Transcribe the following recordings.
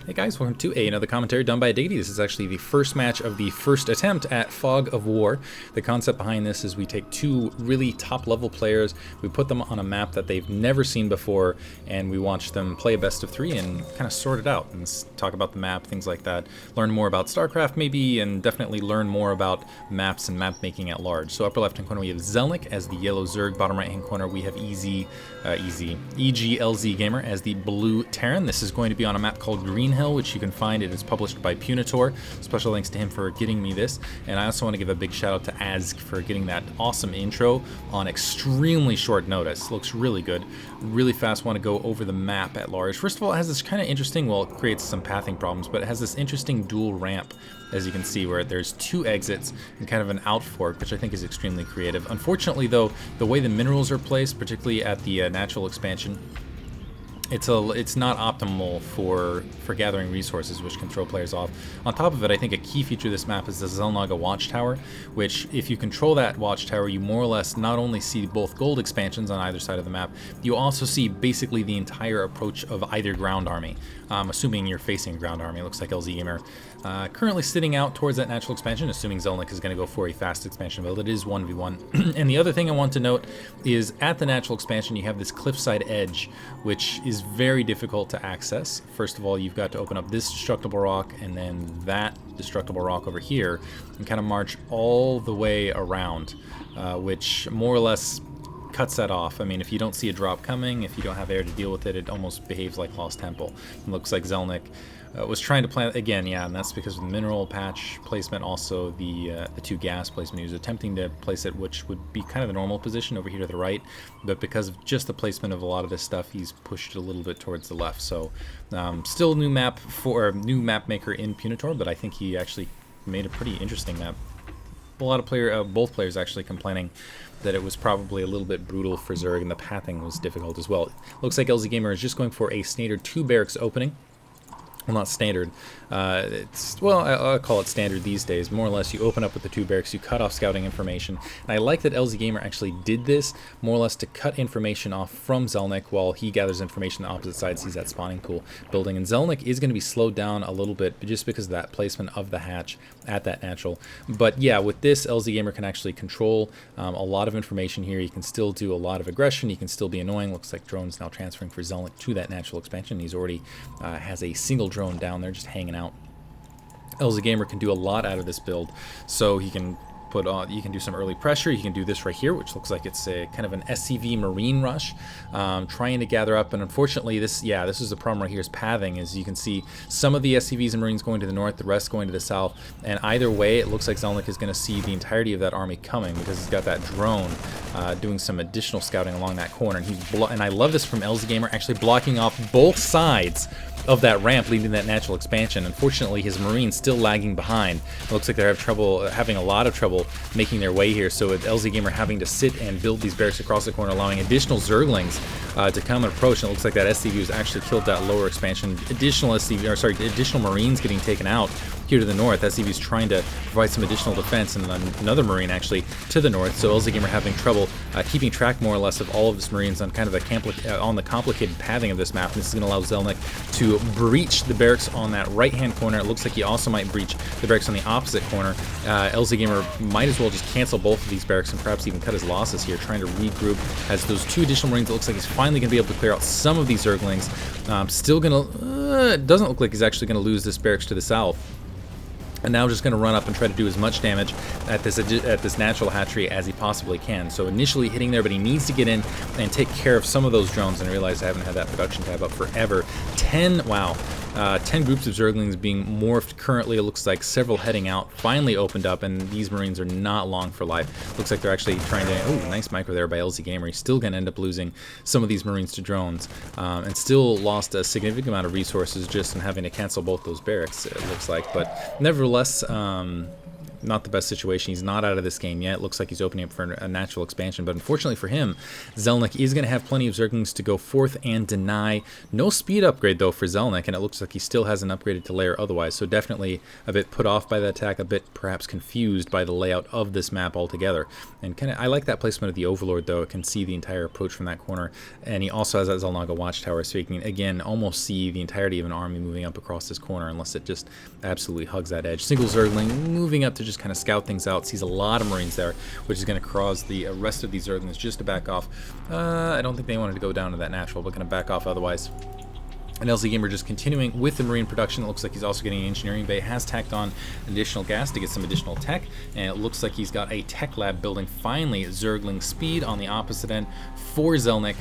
Hey guys, welcome to another commentary done by Diggity. This is actually the first match of the first attempt at Fog of War. The concept behind this is we take two really top-level players, we put them on a map that they've never seen before, and we watch them play a best of three and kind of sort it out and talk about the map, things like that. Learn more about Starcraft maybe, and definitely learn more about maps and map making at large. So upper left-hand corner we have Zelniq as the yellow zerg, bottom right-hand corner we have Lzgamer as the blue terran. This is going to be on a map called Greenhill, which you can find. It is published by Punitor. Special thanks to him for getting me this. And I also want to give a big shout out to Azg for getting that awesome intro on extremely short notice. Looks really good. Really fast. Want to go over the map at large. First of all, it has this kind of interesting, well, it creates some pathing problems, but it has this interesting dual ramp, as you can see, where there's two exits and kind of an out fork, which I think is extremely creative. Unfortunately, though, the way the minerals are placed, particularly at the natural expansion, it's not optimal for gathering resources, which can throw players off. On top of it, I think a key feature of this map is the Zelniq watchtower, which if you control that watchtower, you more or less not only see both gold expansions on either side of the map, you also see basically the entire approach of either ground army. Assuming you're facing a ground army. It looks like Lzgamer currently sitting out towards that natural expansion, assuming Zelniq is going to go for a fast expansion build. It is 1v1. And the other thing I want to note is at the natural expansion you have this cliffside edge, which is very difficult to access. First of all, you've got to open up this destructible rock and then that destructible rock over here and kind of march all the way around, which more or less cuts that off. I mean, if you don't see a drop coming, if you don't have air to deal with it, it almost behaves like Lost Temple. It looks like Zelniq was trying to plant again, yeah, and that's because of the mineral patch placement, also the two gas placement. He was attempting to place it, which would be kind of the normal position over here to the right, but because of just the placement of a lot of this stuff, he's pushed it a little bit towards the left. So still new map maker in Punitor, but I think he actually made a pretty interesting map. A lot of both players actually complaining that it was probably a little bit brutal for Zerg and the pathing was difficult as well. Looks like Lzgamer is just going for a standard 2 barracks opening. Well, not standard. I'll call it standard these days. More or less, you open up with the 2 barracks, you cut off scouting information. And I like that Lzgamer actually did this, more or less to cut information off from Zelniq while he gathers information on the opposite side, sees that spawning pool building. And Zelniq is going to be slowed down a little bit just because of that placement of the hatch at that natural. But yeah, with this, Lzgamer can actually control a lot of information here. He can still do a lot of aggression. He can still be annoying. Looks like drones now transferring for Zelniq to that natural expansion. He's already has a single drone down there just hanging out. Lzgamer can do a lot out of this build, so he can put on, you can do some early pressure. You can do this right here, which looks like it's a kind of an SCV marine rush, trying to gather up. And unfortunately, this is the problem right here, is pathing. As you can see, some of the SCVs and marines going to the north, the rest going to the south. And either way, it looks like Zelniq is going to see the entirety of that army coming because he's got that drone doing some additional scouting along that corner. And I love this from Lzgamer, actually blocking off both sides of that ramp leading to that natural expansion. Unfortunately, his marines still lagging behind. It looks like they're having a lot of trouble making their way here. So with Lzgamer having to sit and build these barracks across the corner, allowing additional zerglings to come and approach. And it looks like that SCV has actually killed that lower expansion. Additional marines getting taken out here to the north. SCV is trying to provide some additional defense, and another marine actually to the north. So Lzgamer having trouble keeping track more or less of all of his marines on kind of the complicated pathing of this map. And this is going to allow Zelniq to breach the barracks on that right-hand corner. It looks like he also might breach the barracks on the opposite corner. Lzgamer might as well just cancel both of these barracks and perhaps even cut his losses here, trying to regroup. As those two additional marines, it looks like he's finally going to be able to clear out some of these zerglings. Still going to, it doesn't look like he's actually going to lose this barracks to the south. And now just going to run up and try to do as much damage at this natural hatchery as he possibly can. So initially hitting there, but he needs to get in and take care of some of those drones. And I realize I haven't had that production tab up forever. 10 groups of zerglings being morphed currently. It looks like several heading out finally opened up, and these marines are not long for life. Looks like they're actually trying to, oh, nice micro there by Lzgamer. He's still going to end up losing some of these marines to drones, and still lost a significant amount of resources just in having to cancel both those barracks, it looks like. But nevertheless, not the best situation. He's not out of this game yet. It looks like he's opening up for a natural expansion, but unfortunately for him, Zelniq is going to have plenty of Zerglings to go forth and deny. No speed upgrade, though, for Zelniq, and it looks like he still hasn't upgraded to layer otherwise, so definitely a bit put off by the attack, a bit perhaps confused by the layout of this map altogether. And I like that placement of the Overlord, though. It can see the entire approach from that corner, and he also has that Zelnaga watchtower, so you can, again, almost see the entirety of an army moving up across this corner, unless it just absolutely hugs that edge. Single Zergling moving up to just kind of scout things out, sees a lot of Marines there, which is going to cause the rest of these Zerglings just to back off. I don't think they wanted to go down to that natural, but going to back off otherwise. And Lzgamer just continuing with the Marine production. It looks like he's also getting an engineering bay, has tacked on additional gas to get some additional tech, and it looks like he's got a tech lab building finally Zergling speed on the opposite end for Zelniq.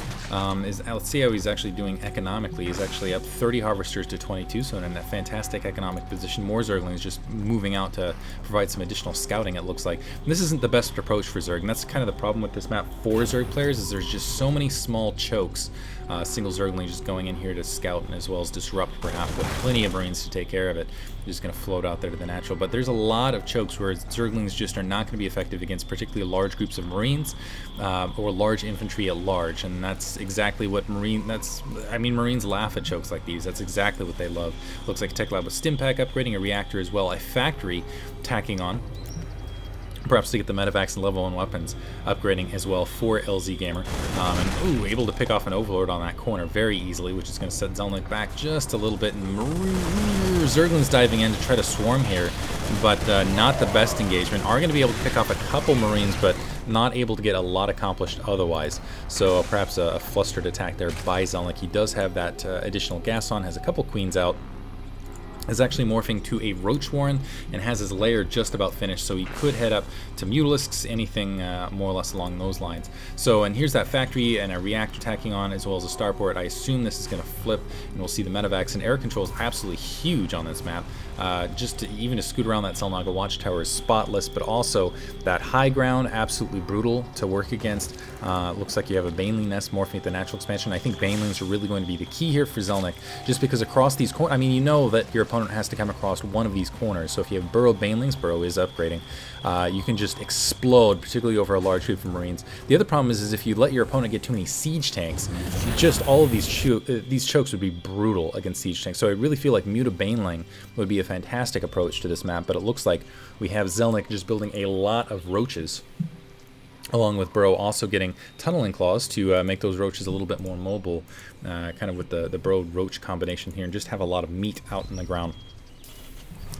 Let's see how he's actually doing economically. He's actually up 30 harvesters to 22, so in a fantastic economic position. More Zerglings just moving out to provide some additional scouting, it looks like. And this isn't the best approach for Zerg, and that's kind of the problem with this map for Zerg players, is there's just so many small chokes. Single Zergling just going in here to scout as well as disrupt, perhaps, with plenty of Marines to take care of it. They're just going to float out there to the natural. But there's a lot of chokes where Zerglings just are not going to be effective against particularly large groups of Marines or large infantry at large. And that's exactly what Marines laugh at chokes like these. That's exactly what they love. Looks like a tech lab with Stimpack upgrading, a reactor as well, a factory tacking on. Perhaps to get the medevacs and level 1 weapons upgrading as well for Lzgamer. And able to pick off an Overlord on that corner very easily, which is going to set Zelniq back just a little bit. And Zerglings diving in to try to swarm here, but not the best engagement. Are going to be able to pick off a couple Marines, but not able to get a lot accomplished otherwise. So perhaps a flustered attack there by Zelniq. He does have that additional gas on, has a couple Queens out. Is actually morphing to a Roach Warren and has his lair just about finished, so he could head up to Mutalisks, anything more or less along those lines. So, and here's that factory and a reactor tacking on as well as a starport. I assume this is going to flip, and we'll see the medevacs, and air control is absolutely huge on this map. Even to scoot around that Zelnaga watchtower is spotless, but also that high ground, absolutely brutal to work against. Looks like you have a Baneling nest morphing at the natural expansion. I think Banelings are really going to be the key here for Zelniq, just because across these corners, I mean, you know that your opponent has to come across one of these corners. So if you have burrowed Banelings, burrow is upgrading, you can just explode, particularly over a large group of Marines. The other problem is if you let your opponent get too many siege tanks, just all of these chokes would be brutal against siege tanks. So I really feel like Muta Baneling would be a fantastic approach to this map, but it looks like we have Zelniq just building a lot of roaches, along with Burrow also getting tunneling claws to make those roaches a little bit more mobile, kind of with the burrowed roach combination here, and just have a lot of meat out in the ground.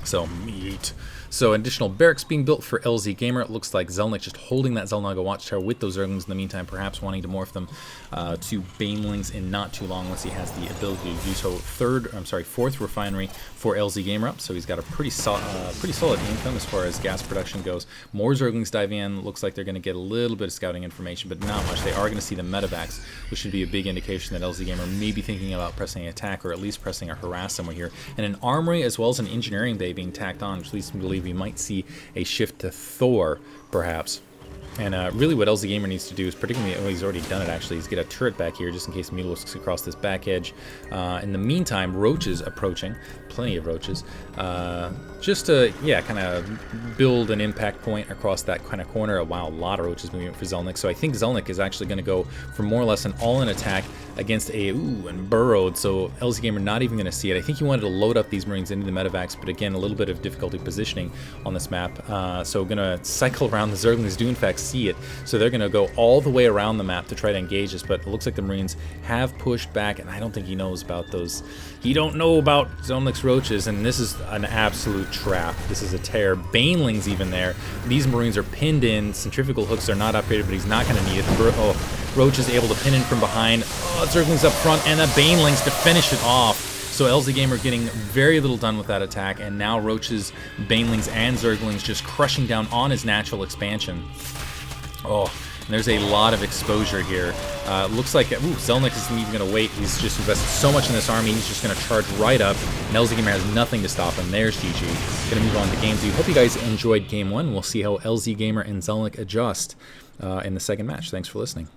So, meat. So additional barracks being built for Lzgamer. It looks like Zelniq just holding that Zelnaga watchtower with those Zerglings in the meantime, perhaps wanting to morph them to Banelings in not too long once he has the ability to do so. Fourth refinery for Lzgamer up, so he's got a pretty solid income as far as gas production goes. More Zerglings diving in. Looks like they're going to get a little bit of scouting information, but not much. They are going to see the medevacs, which should be a big indication that Lzgamer may be thinking about pressing an attack, or at least pressing a harass somewhere here. And an armory as well as an engineering bay being tacked on, which leads me to believe we might see a shift to Thor, perhaps. And really what Lzgamer needs to do is, particularly, he's already done it actually, is get a turret back here just in case Mutalisks across this back edge. In the meantime, roaches approaching, plenty of roaches, just to, kind of build an impact point across that kind of corner. Wow, a lot of roaches moving up for Zelniq. So I think Zelniq is actually going to go for more or less an all-in attack against and burrowed, so Lzgamer not even going to see it. I think he wanted to load up these Marines into the medevacs, but again, a little bit of difficulty positioning on this map. So going to cycle around. The Zerglings do in fact see it, so they're going to go all the way around the map to try to engage us, but it looks like the Marines have pushed back, and I don't think he knows about those. He don't know about Zelniq's roaches, and this is an absolute trap. This is a tear. Banelings even there. These Marines are pinned in. Centrifugal hooks are not upgraded, but he's not going to need it. Roach is able to pin in from behind. Zerglings up front, and the Banelings to finish it off. So Lzgamer getting very little done with that attack, and now Roaches, Banelings, and Zerglings just crushing down on his natural expansion. And there's a lot of exposure here. Looks like Zelniq isn't even going to wait. He's just invested so much in this army, he's just going to charge right up, and Lzgamer has nothing to stop him. There's GG. Going to move on to game 2. Hope you guys enjoyed game 1. We'll see how Lzgamer and Zelniq adjust in the second match. Thanks for listening.